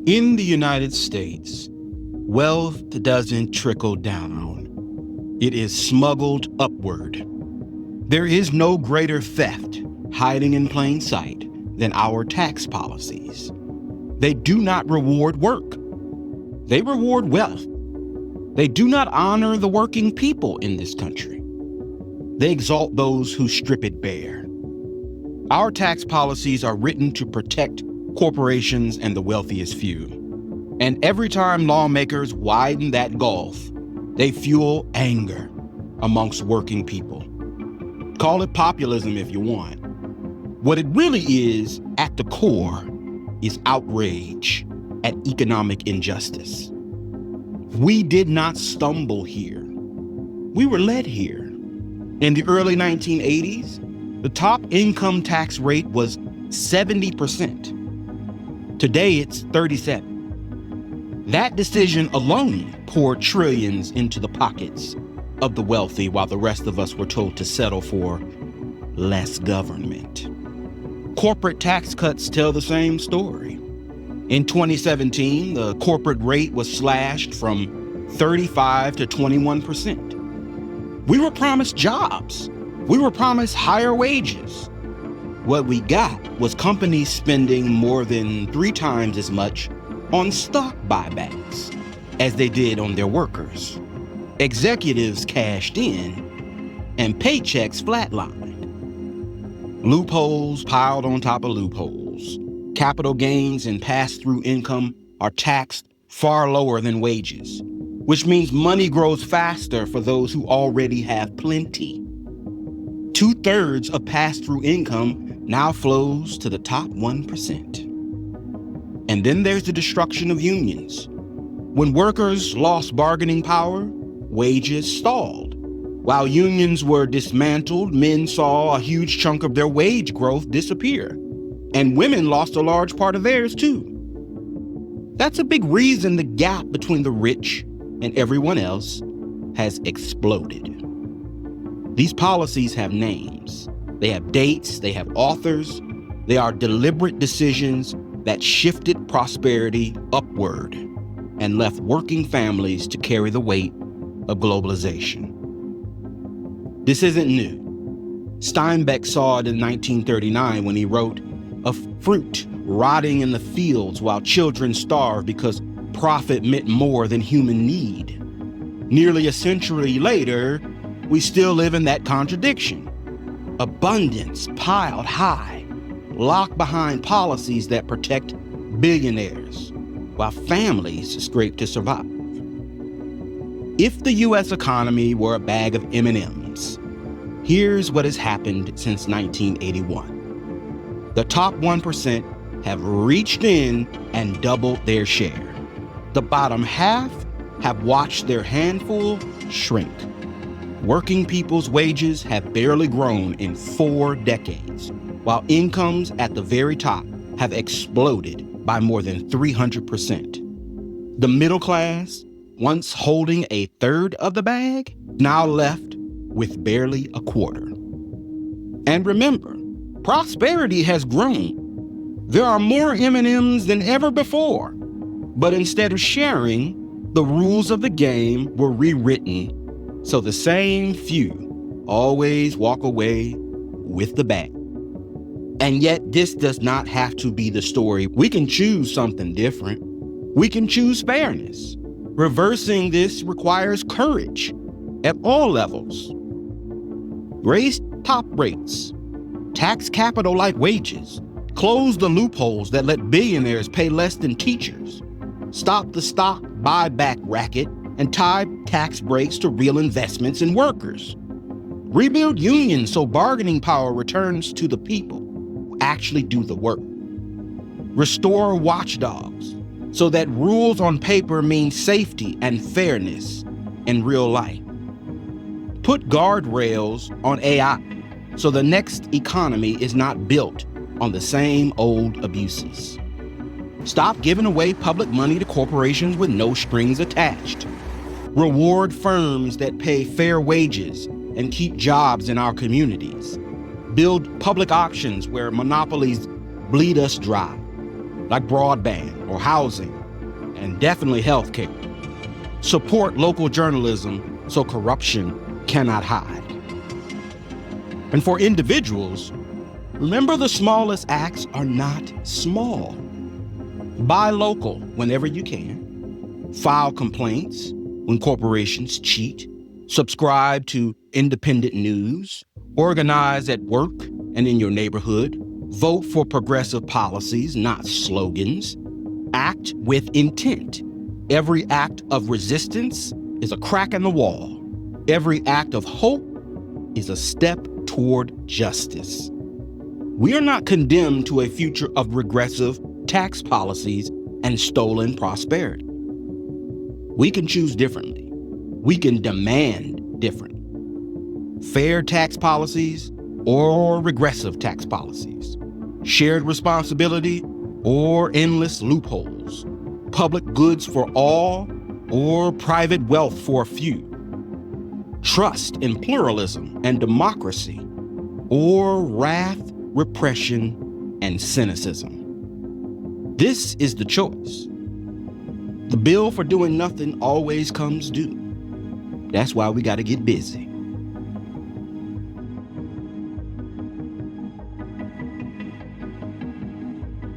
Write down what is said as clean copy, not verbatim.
In the United States, wealth doesn't trickle down. It is smuggled upward. There is no greater theft hiding in plain sight than our tax policies. They do not reward work. They reward wealth. They do not honor the working people in this country. They exalt those who strip it bare. Our tax policies are written to protect corporations and the wealthiest few. And every time lawmakers widen that gulf, they fuel anger amongst working people. Call it populism if you want. What it really is, at the core, is outrage at economic injustice. We did not stumble here. We were led here. In the early 1980s, the top income tax rate was 70%. Today, it's 37%. That decision alone poured trillions into the pockets of the wealthy, while the rest of us were told to settle for less government. Corporate tax cuts tell the same story. In 2017, the corporate rate was slashed from 35 to 21%. We were promised jobs. We were promised higher wages. What we got was companies spending more than 3 times as much on stock buybacks as they did on their workers. Executives cashed in and paychecks flatlined. Loopholes piled on top of loopholes. Capital gains and pass-through income are taxed far lower than wages, which means money grows faster for those who already have plenty. 2/3 of pass-through income now flows to the top 1%. And then there's the destruction of unions. When workers lost bargaining power, wages stalled. While unions were dismantled, men saw a huge chunk of their wage growth disappear. And women lost a large part of theirs too. That's a big reason the gap between the rich and everyone else has exploded. These policies have names. They have dates, they have authors. They are deliberate decisions that shifted prosperity upward and left working families to carry the weight of globalization. This isn't new. Steinbeck saw it in 1939 when he wrote, "A fruit rotting in the fields while children starve because profit meant more than human need." Nearly a century later, we still live in that contradiction. Abundance piled high, locked behind policies that protect billionaires, while families scrape to survive. If the U.S. economy were a bag of M&Ms, here's what has happened since 1981. The top 1% have reached in and doubled their share. The bottom half have watched their handful shrink. Working people's wages have barely grown in 4 decades, while incomes at the very top have exploded by more than 300%. The middle class, once holding 1/3 of the bag, now left with barely a quarter. And remember, prosperity has grown. There are more M&Ms than ever before. But instead of sharing, the rules of the game were rewritten so the same few always walk away with the bag. And yet, this does not have to be the story. We can choose something different. We can choose fairness. Reversing this requires courage at all levels. Raise top rates, tax capital like wages, close the loopholes that let billionaires pay less than teachers, stop the stock buyback racket, and tie tax breaks to real investments in workers. Rebuild unions so bargaining power returns to the people who actually do the work. Restore watchdogs so that rules on paper mean safety and fairness in real life. Put guardrails on AI so the next economy is not built on the same old abuses. Stop giving away public money to corporations with no strings attached. Reward firms that pay fair wages and keep jobs in our communities. Build public options where monopolies bleed us dry, like broadband, or housing, and definitely healthcare. Support local journalism so corruption cannot hide. And for individuals, remember the smallest acts are not small. Buy local whenever you can. File complaints when corporations cheat. Subscribe to independent news. Organize at work and in your neighborhood. Vote for progressive policies, not slogans. Act with intent. Every act of resistance is a crack in the wall. Every act of hope is a step toward justice. We are not condemned to a future of regressive tax policies and stolen prosperity. We can choose differently. We can demand different. Fair tax policies or regressive tax policies. Shared responsibility or endless loopholes. Public goods for all or private wealth for a few. Trust in pluralism and democracy or wrath, repression, and cynicism. This is the choice. The bill for doing nothing always comes due. That's why we got to get busy.